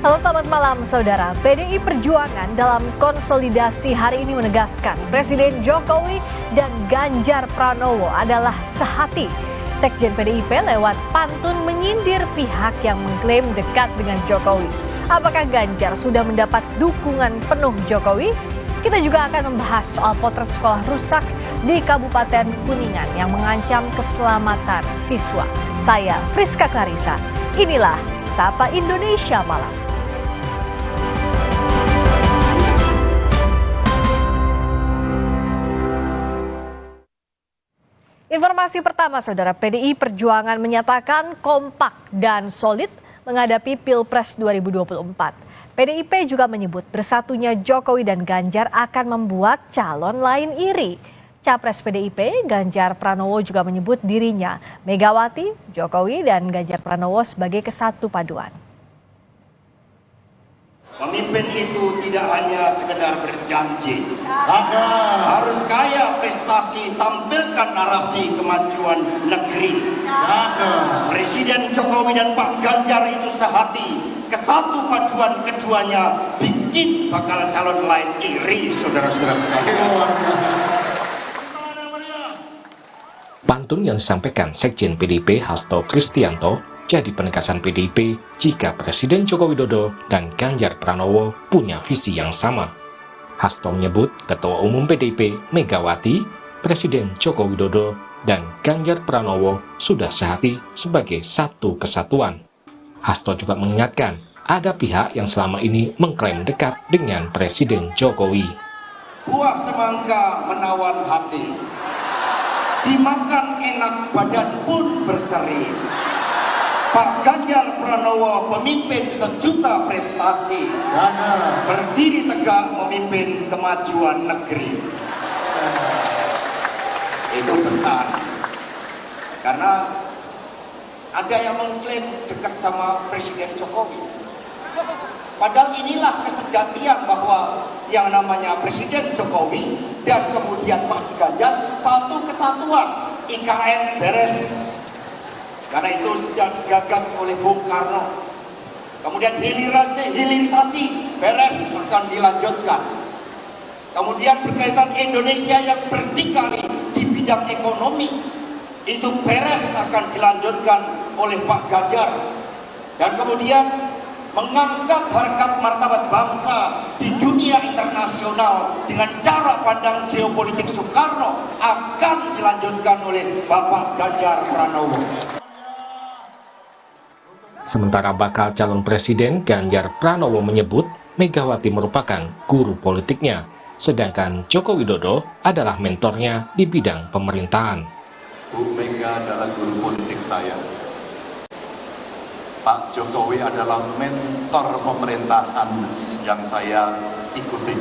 Halo, selamat malam saudara. PDI Perjuangan dalam konsolidasi hari ini menegaskan Presiden Jokowi dan Ganjar Pranowo adalah sehati. Sekjen PDIP lewat pantun menyindir pihak yang mengklaim dekat dengan Jokowi. Apakah Ganjar sudah mendapat dukungan penuh Jokowi? Kita juga akan membahas soal potret sekolah rusak di Kabupaten Kuningan yang mengancam keselamatan siswa. Saya Friska Clarissa. Inilah Sapa Indonesia Malam. Informasi pertama, saudara, PDI Perjuangan menyatakan kompak dan solid menghadapi Pilpres 2024. PDIP juga menyebut bersatunya Jokowi dan Ganjar akan membuat calon lain iri. Capres PDIP, Ganjar Pranowo, juga menyebut dirinya, Megawati, Jokowi, dan Ganjar Pranowo sebagai kesatu paduan. Pemimpin itu tidak hanya sekedar berjanji, harus kaya prestasi, tampilkan narasi kemajuan negeri. Presiden Jokowi dan Pak Ganjar itu sehati, kesatu paduan keduanya bikin bakal calon lain iri, saudara-saudara sekalian. Pantun yang disampaikan Sekjen PDIP Hasto Kristianto jadi penegasan PDIP jika Presiden Joko Widodo dan Ganjar Pranowo punya visi yang sama. Hasto menyebut Ketua Umum PDIP Megawati, Presiden Joko Widodo, dan Ganjar Pranowo sudah sehati sebagai satu kesatuan. Hasto juga mengingatkan ada pihak yang selama ini mengklaim dekat dengan Presiden Jokowi. Buah semangka menawan hati, dimakan enak badan pun berseri. Pak Ganjar Pranowo pemimpin sejuta prestasi, berdiri tegak memimpin kemajuan negeri. Itu besar, karena ada yang mengklaim dekat sama Presiden Jokowi. Padahal inilah kesejatian bahwa yang namanya Presiden Jokowi dan kemudian Pak Ganjar satu kesatuan, IKN beres. Karena itu sejak digagas oleh Bung Karno, kemudian hilirisasi beres akan dilanjutkan. Kemudian berkaitan Indonesia yang berdikari di bidang ekonomi, itu beres akan dilanjutkan oleh Pak Ganjar. Dan kemudian mengangkat harkat martabat bangsa di dunia internasional dengan cara pandang geopolitik Soekarno akan dilanjutkan oleh Bapak Ganjar Pranowo. Sementara bakal calon presiden Ganjar Pranowo menyebut Megawati merupakan guru politiknya, sedangkan Joko Widodo adalah mentornya di bidang pemerintahan. Bu Mega adalah guru politik saya. Pak Jokowi adalah mentor pemerintahan yang saya ikuti.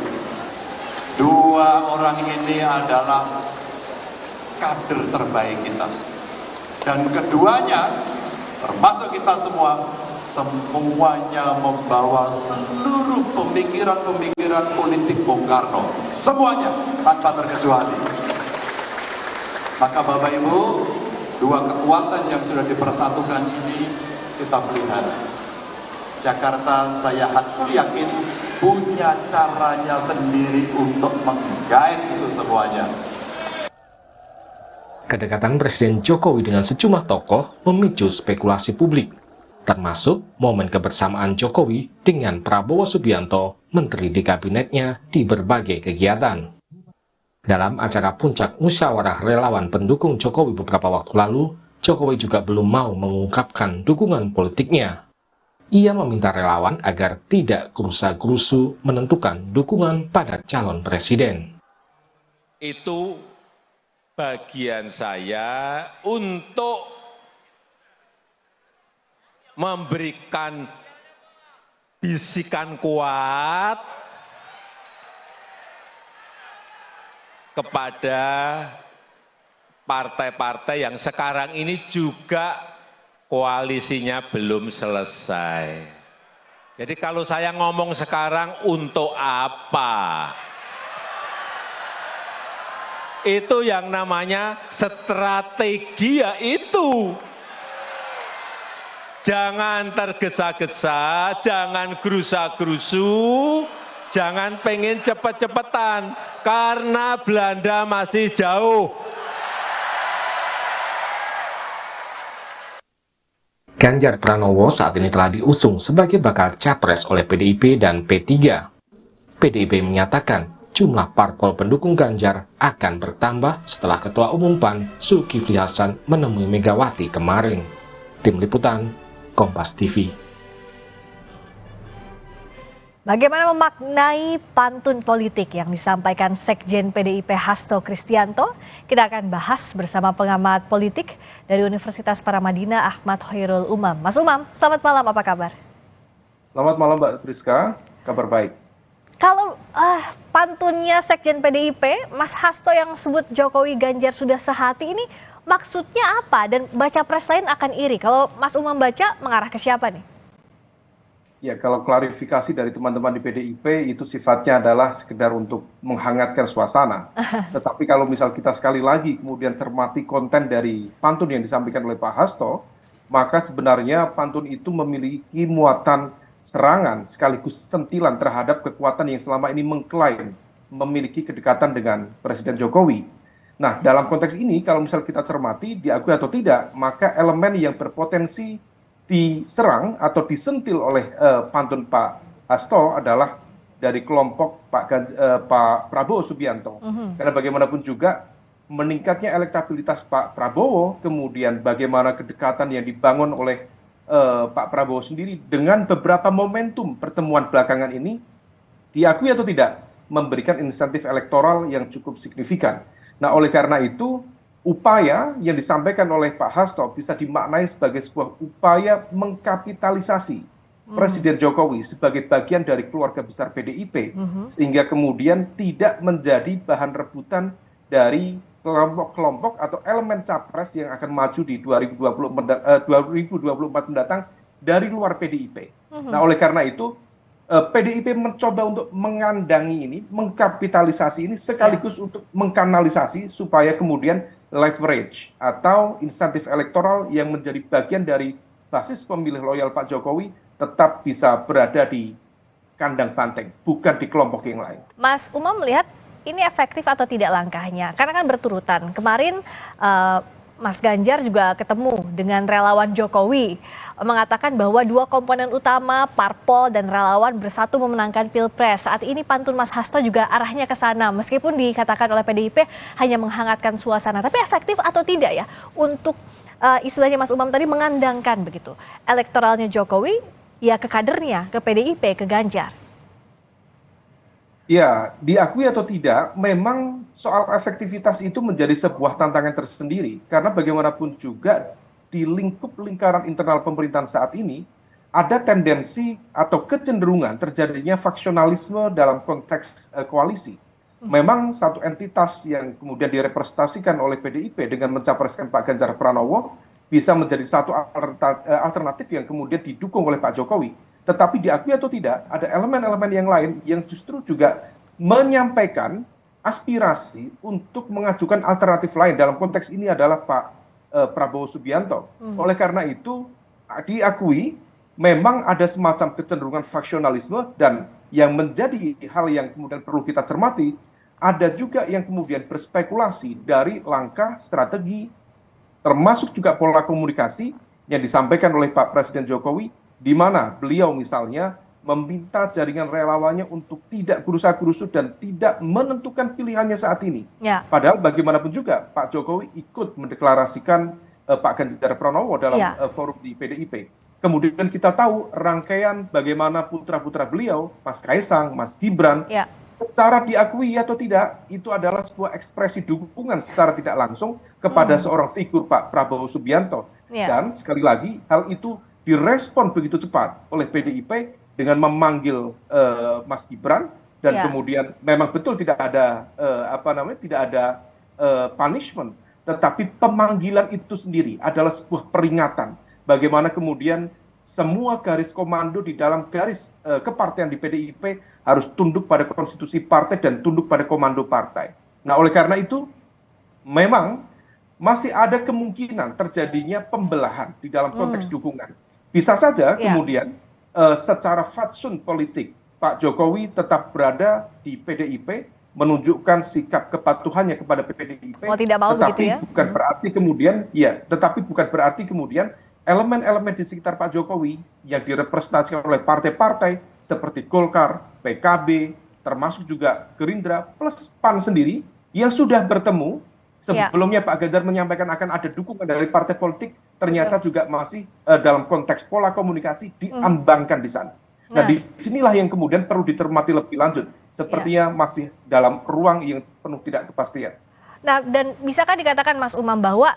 Dua orang ini adalah kader terbaik kita. Dan keduanya, termasuk kita semua, semuanya membawa seluruh pemikiran-pemikiran politik Bung Karno. Semuanya, tanpa terkecuali. Maka Bapak Ibu, dua kekuatan yang sudah dipersatukan ini kita pelihara. Jakarta saya yakin punya caranya sendiri untuk menggait itu semuanya. Kedekatan Presiden Jokowi dengan sejumlah tokoh memicu spekulasi publik, termasuk momen kebersamaan Jokowi dengan Prabowo Subianto, menteri di kabinetnya di berbagai kegiatan. Dalam acara puncak musyawarah relawan pendukung Jokowi beberapa waktu lalu, Jokowi juga belum mau mengungkapkan dukungan politiknya. Ia meminta relawan agar tidak gerusa-gerusu menentukan dukungan pada calon presiden. Itu bagian saya untuk memberikan bisikan kuat kepada partai-partai yang sekarang ini juga koalisinya belum selesai. Jadi kalau saya ngomong sekarang untuk apa? Itu yang namanya strategi, ya itu. Jangan tergesa-gesa, jangan gerusa-gerusu, jangan pengen cepet-cepetan, karena Belanda masih jauh. Ganjar Pranowo saat ini telah diusung sebagai bakal capres oleh PDIP dan P3. PDIP menyatakan jumlah parpol pendukung Ganjar akan bertambah setelah Ketua Umum PAN Zulkifli Hasan menemui Megawati kemarin. Tim Liputan, Kompas TV. Bagaimana memaknai pantun politik yang disampaikan Sekjen PDIP Hasto Kristianto? Kita akan bahas bersama pengamat politik dari Universitas Paramadina Ahmad Khairul Umam. Mas Umam, selamat malam, apa kabar? Selamat malam Mbak Priska, kabar baik. Kalau pantunnya Sekjen PDIP, Mas Hasto yang sebut Jokowi Ganjar sudah sehati ini maksudnya apa? Dan baca pres lain akan iri. Kalau Mas Umam baca, mengarah ke siapa nih? Ya, kalau klarifikasi dari teman-teman di PDIP itu sifatnya adalah sekedar untuk menghangatkan suasana. Tetapi kalau misal kita sekali lagi kemudian cermati konten dari pantun yang disampaikan oleh Pak Hasto, maka sebenarnya pantun itu memiliki muatan serangan sekaligus sentilan terhadap kekuatan yang selama ini mengklaim memiliki kedekatan dengan Presiden Jokowi. Nah, dalam konteks ini kalau misal kita cermati, diakui atau tidak, maka elemen yang berpotensi diserang atau disentil oleh pantun Pak Hasto adalah dari kelompok Pak Prabowo Subianto. Karena bagaimanapun juga meningkatnya elektabilitas Pak Prabowo, kemudian bagaimana kedekatan yang dibangun oleh Pak Prabowo sendiri dengan beberapa momentum pertemuan belakangan ini, diakui atau tidak, memberikan insentif elektoral yang cukup signifikan. Nah, oleh karena itu, upaya yang disampaikan oleh Pak Hasto bisa dimaknai sebagai sebuah upaya mengkapitalisasi Presiden Jokowi sebagai bagian dari keluarga besar PDIP, sehingga kemudian tidak menjadi bahan rebutan dari kelompok-kelompok atau elemen capres yang akan maju di 2024 mendatang dari luar PDIP. Nah, oleh karena itu, PDIP mencoba untuk mengandangi ini, mengkapitalisasi ini sekaligus untuk mengkanalisasi supaya kemudian leverage atau insentif elektoral yang menjadi bagian dari basis pemilih loyal Pak Jokowi tetap bisa berada di kandang banteng, bukan di kelompok yang lain. Mas Umam melihat ini efektif atau tidak langkahnya? Karena kan berturutan. Kemarin Mas Ganjar juga ketemu dengan relawan Jokowi, mengatakan bahwa dua komponen utama, parpol dan relawan bersatu memenangkan Pilpres. Saat ini pantun Mas Hasto juga arahnya ke sana, meskipun dikatakan oleh PDIP hanya menghangatkan suasana. Tapi efektif atau tidak ya untuk istilahnya Mas Umam tadi mengandangkan begitu elektoralnya Jokowi ya ke kadernya, ke PDIP, ke Ganjar? Ya, diakui atau tidak, memang soal efektivitas itu menjadi sebuah tantangan tersendiri. Karena bagaimanapun juga di lingkup lingkaran internal pemerintahan saat ini, ada tendensi atau kecenderungan terjadinya faksionalisme dalam konteks koalisi. Memang satu entitas yang kemudian direpresentasikan oleh PDIP dengan mencapreskan Pak Ganjar Pranowo bisa menjadi satu alternatif yang kemudian didukung oleh Pak Jokowi. Tetapi diakui atau tidak, ada elemen-elemen yang lain yang justru juga menyampaikan aspirasi untuk mengajukan alternatif lain. Dalam konteks ini adalah Pak Prabowo Subianto. Oleh karena itu, diakui memang ada semacam kecenderungan faksionalisme, dan yang menjadi hal yang kemudian perlu kita cermati, ada juga yang kemudian berspekulasi dari langkah strategi, termasuk juga pola komunikasi yang disampaikan oleh Pak Presiden Jokowi, di mana beliau misalnya meminta jaringan relawannya untuk tidak gerusa-gerusu dan tidak menentukan pilihannya saat ini. Ya. Padahal bagaimanapun juga Pak Jokowi ikut mendeklarasikan Pak Ganjar Pranowo dalam forum di PDIP. Kemudian kita tahu rangkaian bagaimana putra-putra beliau, Mas Kaisang, Mas Gibran, secara diakui atau tidak, itu adalah sebuah ekspresi dukungan secara tidak langsung kepada seorang figur Pak Prabowo Subianto. Dan sekali lagi, hal itu direspon begitu cepat oleh PDIP dengan memanggil Mas Gibran, dan kemudian memang betul tidak ada punishment, tetapi pemanggilan itu sendiri adalah sebuah peringatan bagaimana kemudian semua garis komando di dalam garis kepartean di PDIP harus tunduk pada konstitusi partai dan tunduk pada komando partai. Nah, oleh karena itu memang masih ada kemungkinan terjadinya pembelahan di dalam konteks dukungan. Bisa saja Ya. kemudian secara fatsun politik Pak Jokowi tetap berada di PDIP, menunjukkan sikap kepatuhannya kepada PDIP, Mau tidak mau tetapi begitu ya? bukan berarti kemudian tetapi bukan berarti kemudian elemen-elemen di sekitar Pak Jokowi yang direpresentasikan oleh partai-partai seperti Golkar, PKB, termasuk juga Gerindra plus PAN sendiri yang sudah bertemu. Sebelumnya Pak Ganjar menyampaikan akan ada dukungan dari partai politik, ternyata juga masih dalam konteks pola komunikasi diambangkan di sana. Nah, disinilah yang kemudian perlu dicermati lebih lanjut. Sepertinya masih dalam ruang yang penuh tidak kepastian. Nah, dan bisakah dikatakan Mas Umam bahwa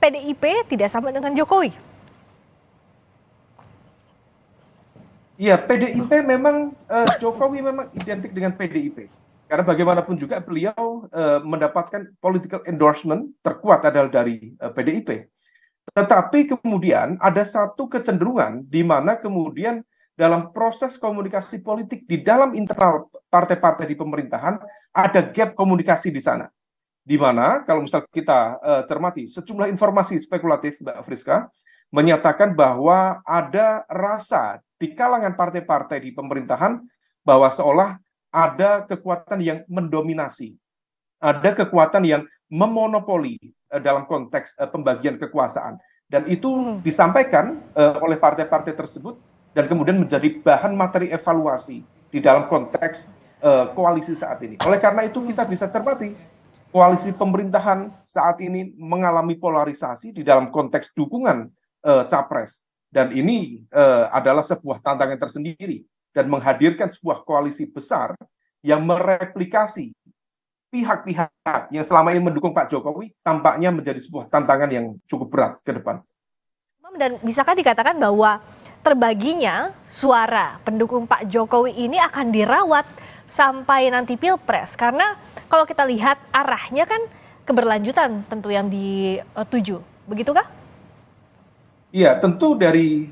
PDIP tidak sama dengan Jokowi? Iya, PDIP memang Jokowi memang identik dengan PDIP. Karena bagaimanapun juga beliau mendapatkan political endorsement terkuat adalah dari PDIP. Tetapi kemudian ada satu kecenderungan di mana kemudian dalam proses komunikasi politik di dalam internal partai-partai di pemerintahan ada gap komunikasi di sana. Di mana kalau misal kita cermati sejumlah informasi spekulatif, Mbak Friska, menyatakan bahwa ada rasa di kalangan partai-partai di pemerintahan bahwa seolah ada kekuatan yang mendominasi, ada kekuatan yang memonopoli dalam konteks pembagian kekuasaan. Dan itu disampaikan oleh partai-partai tersebut dan kemudian menjadi bahan materi evaluasi di dalam konteks koalisi saat ini. Oleh karena itu kita bisa cermati, koalisi pemerintahan saat ini mengalami polarisasi di dalam konteks dukungan capres. Dan ini adalah sebuah tantangan tersendiri dan menghadirkan sebuah koalisi besar yang mereplikasi pihak-pihak yang selama ini mendukung Pak Jokowi tampaknya menjadi sebuah tantangan yang cukup berat ke depan. Dan bisakah dikatakan bahwa terbaginya suara pendukung Pak Jokowi ini akan dirawat sampai nanti Pilpres? Karena kalau kita lihat arahnya kan keberlanjutan tentu yang dituju, begitukah? Iya, tentu dari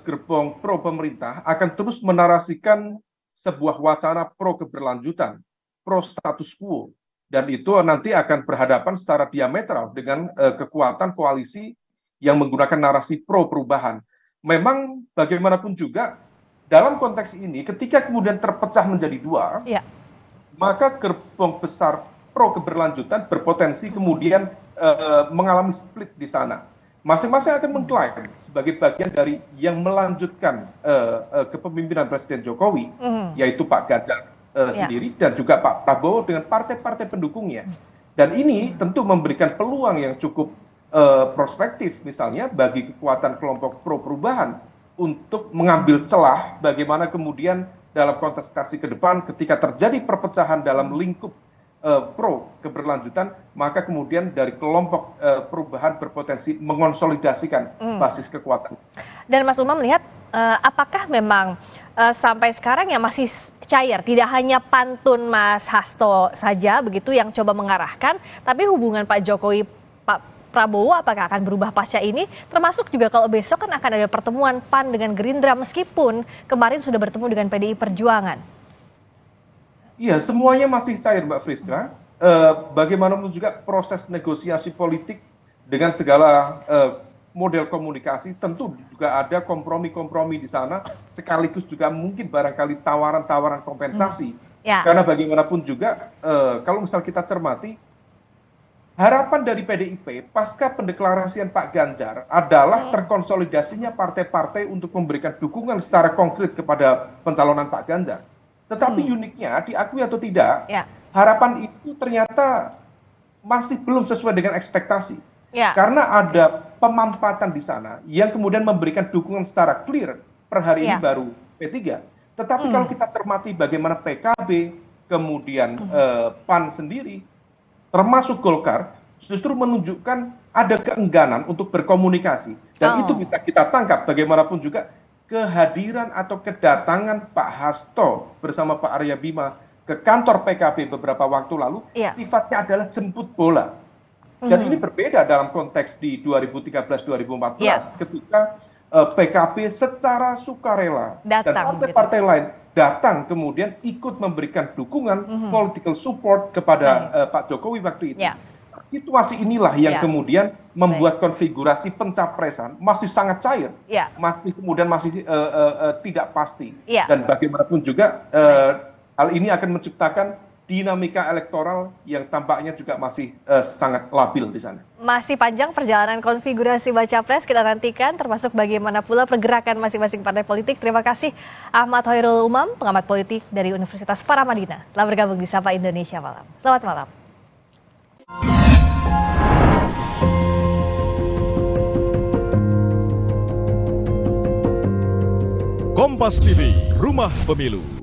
gerbong pro pemerintah akan terus menarasikan sebuah wacana pro keberlanjutan, pro status quo, dan itu nanti akan berhadapan secara diametral dengan kekuatan koalisi yang menggunakan narasi pro perubahan. Memang bagaimanapun juga dalam konteks ini, ketika kemudian terpecah menjadi dua, maka gerbong besar pro keberlanjutan berpotensi kemudian mengalami split di sana. Masing-masing akan mengklaim sebagai bagian dari yang melanjutkan kepemimpinan Presiden Jokowi, yaitu Pak Ganjar sendiri dan juga Pak Prabowo dengan partai-partai pendukungnya. Dan ini tentu memberikan peluang yang cukup prospektif misalnya bagi kekuatan kelompok pro perubahan untuk mengambil celah bagaimana kemudian dalam kontestasi ke depan ketika terjadi perpecahan dalam lingkup pro keberlanjutan, maka kemudian dari kelompok perubahan berpotensi mengonsolidasikan basis kekuatan. Dan Mas Umam melihat apakah memang sampai sekarang ya masih cair, tidak hanya pantun Mas Hasto saja begitu yang coba mengarahkan, tapi hubungan Pak Jokowi, Pak Prabowo apakah akan berubah pasca ini? Termasuk juga kalau besok kan akan ada pertemuan PAN dengan Gerindra meskipun kemarin sudah bertemu dengan PDI Perjuangan. Iya, semuanya masih cair, Mbak Friska. Bagaimanapun juga proses negosiasi politik dengan segala model komunikasi, tentu juga ada kompromi-kompromi di sana, sekaligus juga mungkin barangkali tawaran-tawaran kompensasi. Karena bagaimanapun juga, kalau misal kita cermati, harapan dari PDIP pasca pendeklarasian Pak Ganjar adalah terkonsolidasinya partai-partai untuk memberikan dukungan secara konkret kepada pencalonan Pak Ganjar. Tetapi uniknya, diakui atau tidak, harapan itu ternyata masih belum sesuai dengan ekspektasi. Karena ada pemampatan di sana yang kemudian memberikan dukungan secara clear per hari ini baru P3. Tetapi kalau kita cermati bagaimana PKB, kemudian PAN sendiri, termasuk Golkar, justru menunjukkan ada keengganan untuk berkomunikasi. Dan itu bisa kita tangkap bagaimanapun juga kehadiran atau kedatangan Pak Hasto bersama Pak Arya Bima ke kantor PKB beberapa waktu lalu sifatnya adalah jemput bola. Dan ini berbeda dalam konteks di 2013-2014 ketika PKB secara sukarela dan partai-partai lain datang kemudian ikut memberikan dukungan political support kepada Pak Jokowi waktu itu. situasi inilah yang Ya. kemudian membuat konfigurasi pencapresan masih sangat cair, Ya. masih tidak pasti, Ya. dan bagaimanapun juga hal ini akan menciptakan dinamika elektoral yang tampaknya juga masih sangat labil di sana. Masih panjang perjalanan konfigurasi Baca Pres, kita nantikan termasuk bagaimana pula pergerakan masing-masing partai politik. Terima kasih Ahmad Hoirul Umam, pengamat politik dari Universitas Paramadina, telah bergabung di Sapa Indonesia Malam. Selamat malam. Kompas TV, Rumah Pemilu.